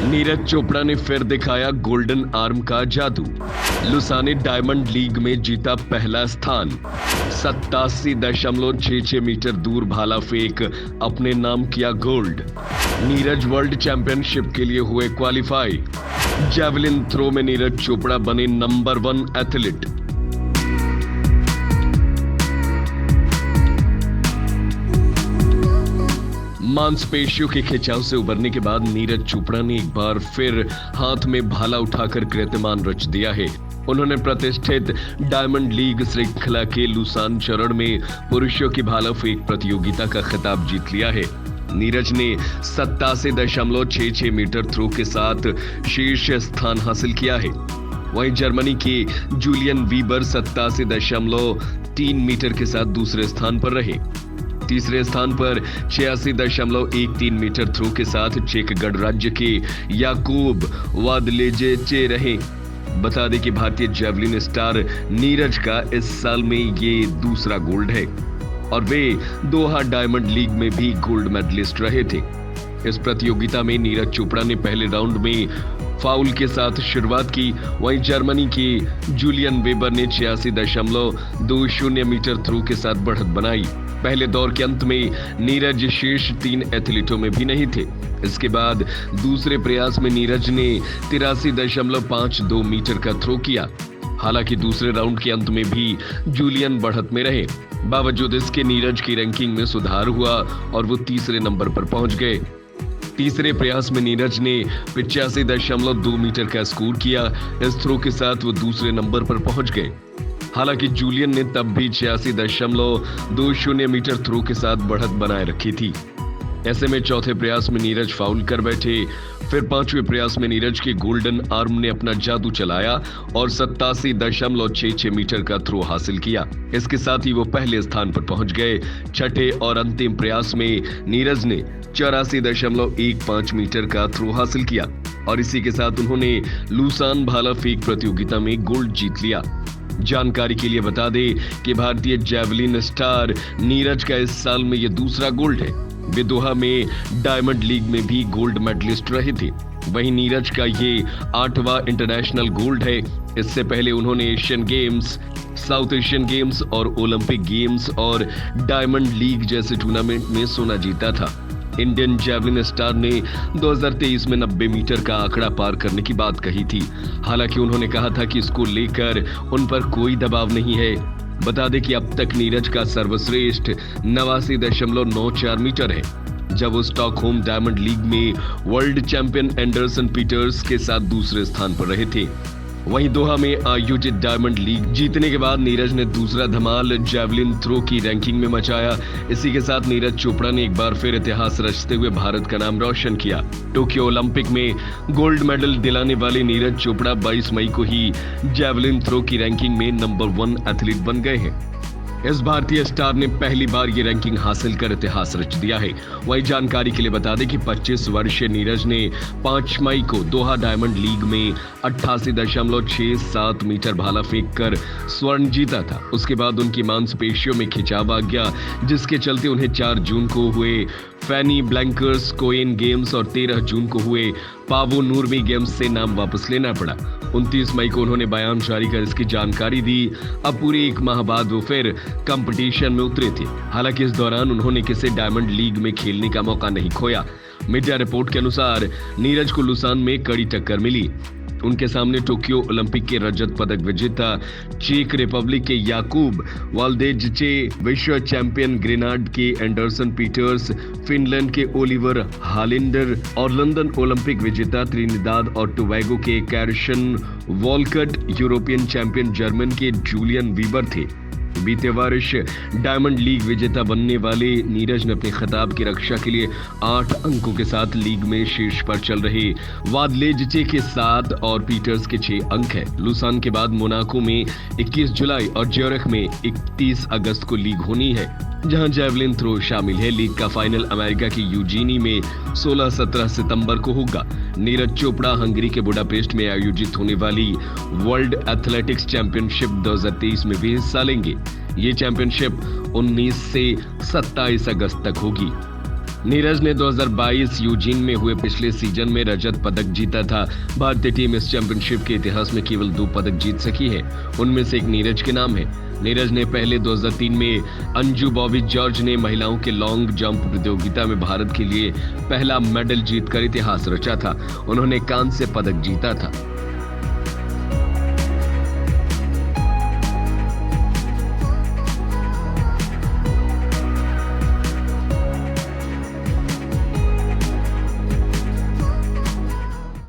नीरज चोपड़ा ने फिर दिखाया गोल्डन आर्म का जादू। लुसा ने डायमंड लीग में जीता पहला स्थान। 87.66 मीटर दूर भाला फेंक अपने नाम किया गोल्ड। नीरज वर्ल्ड चैंपियनशिप के लिए हुए क्वालिफाई। जैवलिन थ्रो में नीरज चोपड़ा बने नंबर 1 एथलीट। मांसपेशियों के खिंचाव से उबरने के बाद नीरज चोपड़ा ने एक बार फिर हाथ में भाला उठाकर कीर्तिमान रच दिया है। उन्होंने प्रतिष्ठित डायमंड लीग श्रृंखला के लुसान चरण में पुरुषों की भाला फेंक प्रतियोगिता का खिताब जीत लिया है। नीरज ने 87.66 मीटर थ्रो के साथ शीर्ष स्थान हासिल किया है। वहीं जर्मनी के जूलियन वीबर 87.3 मीटर के साथ दूसरे स्थान पर रहे। तीसरे स्थान पर 86.13 मीटर थ्रो के साथ चेक गणराज्य के याकूब वादलेजेचे रहे। बता दें कि भारतीय जैवलिन स्टार नीरज का इस साल में ये दूसरा गोल्ड है और वे दोहा डायमंड लीग में भी गोल्ड मेडलिस्ट रहे थे। इस प्रतियोगिता में नीरज चोपड़ा ने पहले राउंड में फाउल के साथ शुरुआत की। वहीं जर्मनी के जूलियन वेबर ने 86.20 मीटर थ्रो के साथ बढ़त बनाई। पहले दौर के अंत में नीरज शीर्ष 3 एथलीटों में भी नहीं थे। इसके बाद दूसरे प्रयास में नीरज ने 83.52 मीटर का थ्रो किया। हालांकि दूसरे राउंड के अंत में भी जूलियन बढ़त में रहे। बावजूद इसके नीरज की रैंकिंग में सुधार हुआ और वो तीसरे नंबर पर पहुंच गए। तीसरे प्रयास में नीरज ने 85.2 मीटर का स्कोर किया। इस थ्रो के साथ वो दूसरे नंबर पर पहुंच गए। हालांकि जूलियन ने तब भी 86.20 मीटर थ्रो के साथ बढ़त बनाए रखी थी। ऐसे में चौथे प्रयास में नीरज फाउल कर बैठे। फिर पांचवें प्रयास में नीरज के गोल्डन आर्म ने अपना जादू चलाया और 87.66 मीटर का थ्रो हासिल किया। इसके साथ ही वो पहले स्थान पर पहुंच गए। छठे और अंतिम प्रयास में नीरज ने 84.15 मीटर का थ्रो हासिल किया और इसी के साथ उन्होंने लुसान भाला फेंक प्रतियोगिता में गोल्ड जीत लिया। जानकारी के लिए बता दें कि भारतीय जैवलिन स्टार नीरज का इस साल में यह दूसरा गोल्ड है। वे दोहा में डायमंड लीग में भी गोल्ड मेडलिस्ट रहे थे। वहीं नीरज का ये 8वां इंटरनेशनल गोल्ड है। इससे पहले उन्होंने Asian games, south Asian games और ओलंपिक गेम्स और डायमंड लीग जैसे टूर्नामेंट में सोना जीता था। इंडियन जैवलिन स्टार ने 2023 में 90 मीटर का आंकड़ा पार करने की बात कही थी। हालांकि उन्होंने कहा था कि इसको लेकर उन पर कोई दबाव नहीं है। बता दें कि अब तक नीरज का सर्वश्रेष्ठ 89.94 मीटर है, जब वो स्टॉकहोम डायमंड लीग में वर्ल्ड चैंपियन एंडरसन पीटर्स के साथ दूसरे स्थान पर रहे थे। वहीं दोहा में आयोजित डायमंड लीग जीतने के बाद नीरज ने दूसरा धमाल जैवलिन थ्रो की रैंकिंग में मचाया। इसी के साथ नीरज चोपड़ा ने एक बार फिर इतिहास रचते हुए भारत का नाम रोशन किया। टोक्यो ओलंपिक में गोल्ड मेडल दिलाने वाले नीरज चोपड़ा 22 मई को ही जैवलिन थ्रो की रैंकिंग में नंबर 1 एथलीट बन गए हैं। इस भारतीय स्टार ने पहली बार ये रैंकिंग हासिल कर इतिहास रच दिया है। वही जानकारी के लिए बता दें कि 25 वर्षीय नीरज ने 5 मई को दोहा डायमंड लीग में 88.67 मीटर भाला फेंक कर स्वर्ण जीता था। उसके बाद उनकी मांसपेशियों में खिंचाव आ गया, जिसके चलते उन्हें 4 जून को हुए फैनी ब्लैंकर्स कोएन गेम्स और 13 जून को हुए पावो नूरमी गेम्स से नाम वापस लेना पड़ा। 29 मई को उन्होंने बयान जारी कर इसकी जानकारी दी। अब पूरे 1 माह बाद वो फिर कंपटीशन में उतरे थे। हालांकि इस दौरान उन्होंने किसी डायमंड लीग में खेलने का मौका नहीं खोया। मीडिया रिपोर्ट के अनुसार नीरज को लुसान में कड़ी टक्कर मिली। उनके सामने टोक्यो ओलंपिक के रजत पदक विजेता चेक रिपब्लिक के याकूब वाल्देजचे, विश्व चैंपियन ग्रेनाड के एंडरसन पीटर्स, फिनलैंड के ओलिवर हालिंडर और लंदन ओलंपिक विजेता त्रिनिदाद और टोबैगो के कैरिसन वॉलकट, यूरोपियन चैंपियन जर्मन के जूलियन वीबर थे। बीते वर्ष डायमंड लीग विजेता बनने वाले नीरज ने अपने खिताब की रक्षा के लिए 8 अंकों के साथ लीग में शीर्ष पर चल रहे वादलेजचे के 7 और पीटर्स के 6 अंक है। लुसान के बाद मोनाको में 21 जुलाई और ज्यूरिख में 31 अगस्त को लीग होनी है, जहां जैवलिन थ्रो शामिल है। लीग का फाइनल अमेरिका की यूजीनी में 16-17 सितंबर को होगा। नीरज चोपड़ा हंगरी के बुडापेस्ट में आयोजित होने वाली वर्ल्ड एथलेटिक्स चैंपियनशिप 2023 में भी हिस्सा लेंगे। ये चैंपियनशिप 19 से 27 अगस्त तक होगी। नीरज ने 2022 यूजीन में हुए पिछले सीजन में रजत पदक जीता था। भारतीय टीम इस चैंपियनशिप के इतिहास में केवल 2 पदक जीत सकी है, उनमें से एक नीरज के नाम है। नीरज ने पहले 2003 में अंजू बॉबी जॉर्ज ने महिलाओं के लॉन्ग जंप प्रतियोगिता में भारत के लिए पहला मेडल जीतकर इतिहास रचा था। उन्होंने कांस्य पदक जीता था।